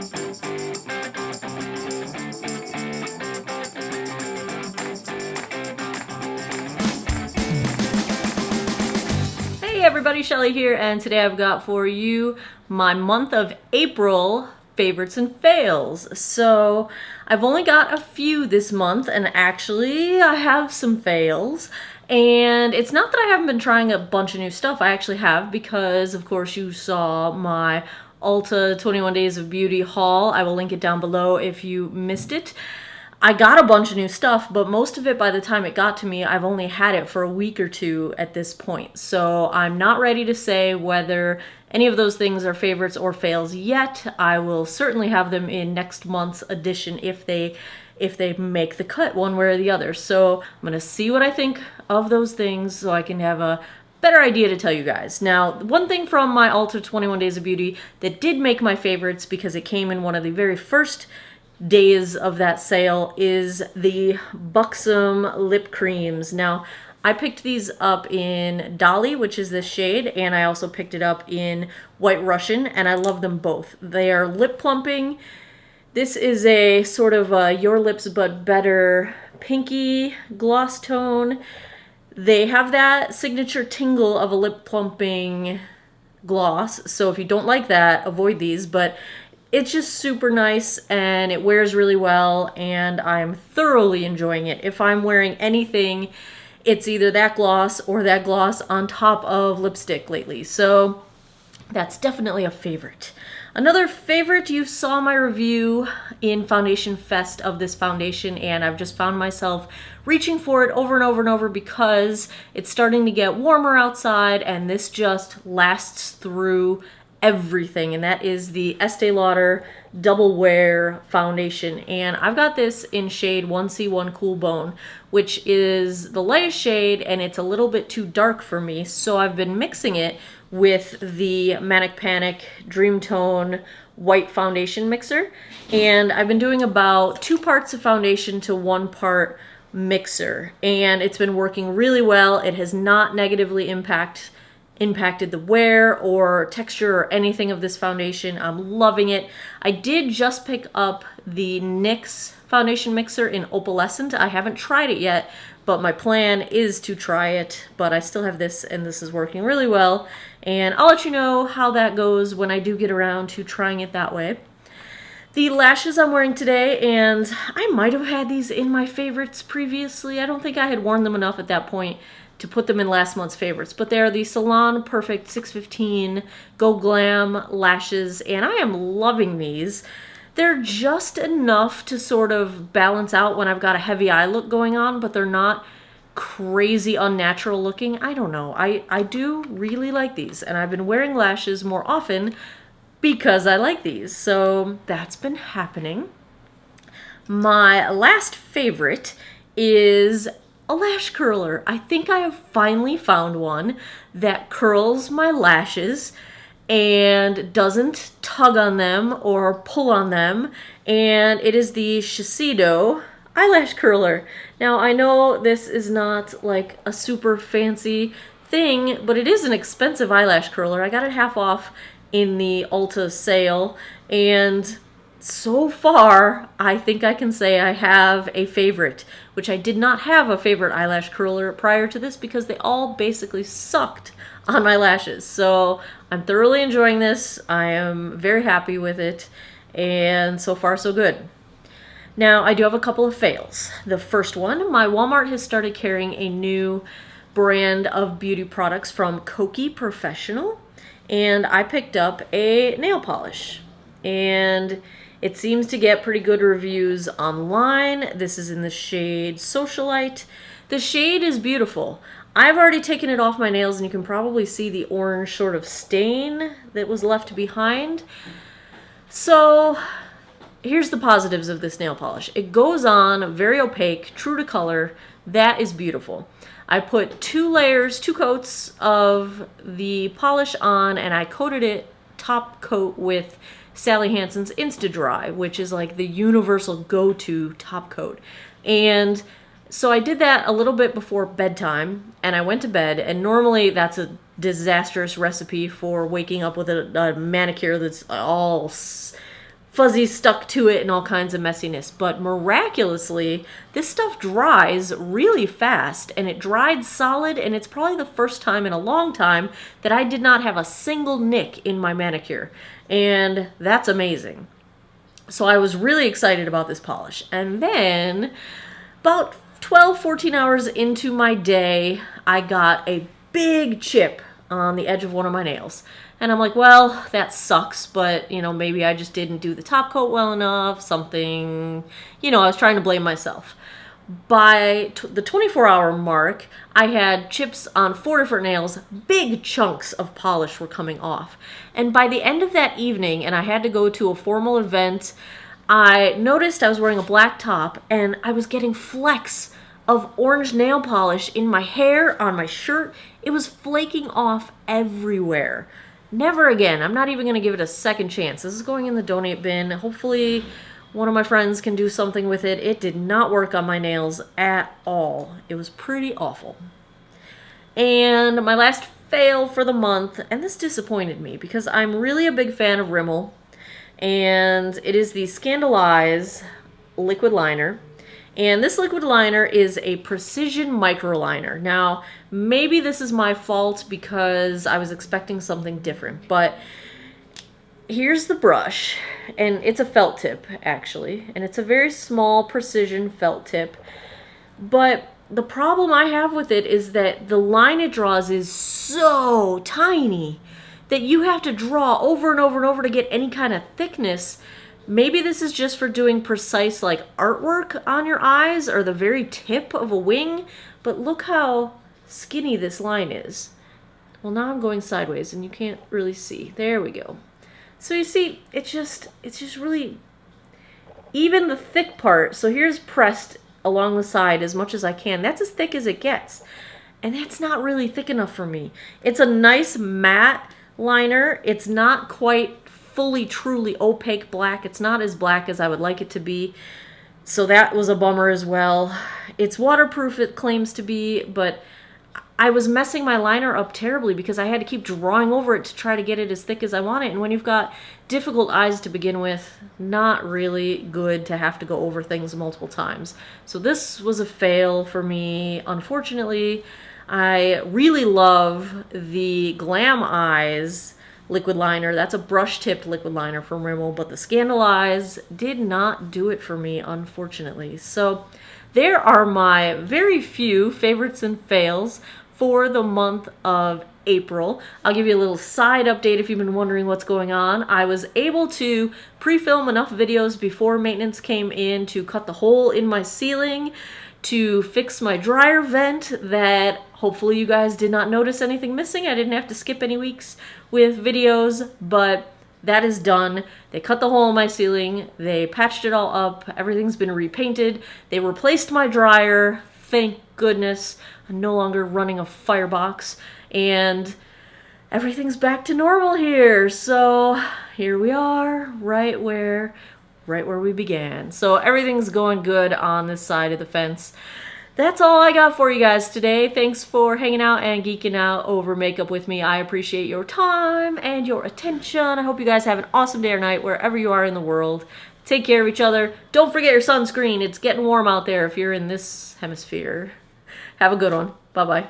Hey everybody, Shelly here, and today I've got for you my month of April favorites and fails. So I've only got a few this month, and actually I have some fails. And it's not that I haven't been trying a bunch of new stuff. I actually have, because of course you saw my Ulta 21 Days of Beauty haul. I will link it down below if you missed it. I got a bunch of new stuff, but most of it, by the time it got to me, I've only had it for a week or two at this point. So I'm not ready to say whether any of those things are favorites or fails yet. I will certainly have them in next month's edition if they make the cut one way or the other. So I'm going to see what I think of those things so I can have a better idea to tell you guys. Now, one thing from my Ulta 21 Days of Beauty that did make my favorites, because it came in one of the very first days of that sale, is the Buxom lip creams. Now, I picked these up in Dolly, which is this shade, and I also picked it up in White Russian, and I love them both. They are lip plumping. This is a sort of a Your Lips But Better pinky gloss tone. They have that signature tingle of a lip plumping gloss, so if you don't like that, avoid these, but it's just super nice and it wears really well, and I'm thoroughly enjoying it. If I'm wearing anything, it's either that gloss or that gloss on top of lipstick lately. So that's definitely a favorite. Another favorite, you saw my review in Foundation Fest of this foundation, and I've just found myself reaching for it over and over and over because it's starting to get warmer outside, and this just lasts through everything, and that is the Estee Lauder Double Wear Foundation. And I've got this in shade 1C1 Cool Bone, which is the lightest shade, and it's a little bit too dark for me, so I've been mixing it with the Manic Panic Dream Tone White Foundation Mixer, and I've been doing about 2 parts of foundation to 1 part mixer, and it's been working really well. It has not negatively impacted the wear or texture or anything of this foundation. I'm loving it. I did just pick up the NYX foundation mixer in Opalescent. I haven't tried it yet, but my plan is to try it. But I still have this, and this is working really well. And I'll let you know how that goes when I do get around to trying it that way. The lashes I'm wearing today, and I might have had these in my favorites previously. I don't think I had worn them enough at that point to put them in last month's favorites, but they're the Salon Perfect 615 Go Glam lashes, and I am loving these. They're just enough to sort of balance out when I've got a heavy eye look going on, but they're not crazy unnatural looking. I don't know. I do really like these, and I've been wearing lashes more often because I like these, so that's been happening. My last favorite is a lash curler. I think I have finally found one that curls my lashes and doesn't tug on them or pull on them, and it is the Shiseido eyelash curler. Now, I know this is not like a super fancy thing, but it is an expensive eyelash curler. I got it half off in the Ulta sale, and so far, I think I can say I have a favorite, which I did not have a favorite eyelash curler prior to this because they all basically sucked on my lashes. So I'm thoroughly enjoying this. I am very happy with it, and so far so good. Now, I do have a couple of fails. The first one, my Walmart has started carrying a new brand of beauty products from Koki Professional, and I picked up a nail polish, and it seems to get pretty good reviews online. This is in the shade Socialite. The shade is beautiful. I've already taken it off my nails, and you can probably see the orange sort of stain that was left behind. So here's the positives of this nail polish. It goes on very opaque, true to color. That is beautiful. I put 2 coats of the polish on, and I coated it top coat with Sally Hansen's Insta-Dry, which is like the universal go-to top coat. And so I did that a little bit before bedtime, and I went to bed, and normally that's a disastrous recipe for waking up with a manicure that's all fuzzy stuck to it and all kinds of messiness. But miraculously, this stuff dries really fast, and it dried solid, and it's probably the first time in a long time that I did not have a single nick in my manicure. And that's amazing. So I was really excited about this polish. And then about 12, 14 hours into my day, I got a big chip on the edge of one of my nails. And I'm like, well, that sucks, but, you know, maybe I just didn't do the top coat well enough, something, you know, I was trying to blame myself. By the 24-hour mark, I had chips on 4 different nails. Big chunks of polish were coming off. And by the end of that evening, and I had to go to a formal event, I noticed I was wearing a black top, and I was getting flecks of orange nail polish in my hair, on my shirt. It was flaking off everywhere. Never again. I'm not even going to give it a second chance. This is going in the donate bin. Hopefully one of my friends can do something with it. It did not work on my nails at all. It was pretty awful. And my last fail for the month, and this disappointed me because I'm really a big fan of Rimmel, and it is the Scandal Eyes liquid liner. And this liquid liner is a precision micro liner. Now, maybe this is my fault because I was expecting something different, but here's the brush, and it's a felt tip, actually, and it's a very small precision felt tip, but the problem I have with it is that the line it draws is so tiny that you have to draw over and over and over to get any kind of thickness. Maybe this is just for doing precise like artwork on your eyes or the very tip of a wing, but look how skinny this line is. Well, now I'm going sideways and you can't really see. There we go. So you see, it's just really, even the thick part, so here's pressed along the side as much as I can. That's as thick as it gets. And that's not really thick enough for me. It's a nice matte liner. It's not quite fully, truly opaque black. It's not as black as I would like it to be. So that was a bummer as well. It's waterproof, it claims to be, but I was messing my liner up terribly because I had to keep drawing over it to try to get it as thick as I want it. And when you've got difficult eyes to begin with, not really good to have to go over things multiple times. So this was a fail for me, unfortunately. I really love the Glam Eyes liquid liner. That's a brush tip liquid liner from Rimmel, but the Scandal Eyes did not do it for me, unfortunately. So there are my very few favorites and fails for the month of April. I'll give you a little side update if you've been wondering what's going on. I was able to pre-film enough videos before maintenance came in to cut the hole in my ceiling, to fix my dryer vent that hopefully you guys did not notice anything missing. I didn't have to skip any weeks with videos, but that is done. They cut the hole in my ceiling, they patched it all up, everything's been repainted, they replaced my dryer, thank goodness. I'm no longer running a firebox, and everything's back to normal here. So here we are, right where we began. So everything's going good on this side of the fence. That's all I got for you guys today. Thanks for hanging out and geeking out over makeup with me. I appreciate your time and your attention. I hope you guys have an awesome day or night wherever you are in the world. Take care of each other. Don't forget your sunscreen. It's getting warm out there if you're in this hemisphere. Have a good one. Bye-bye.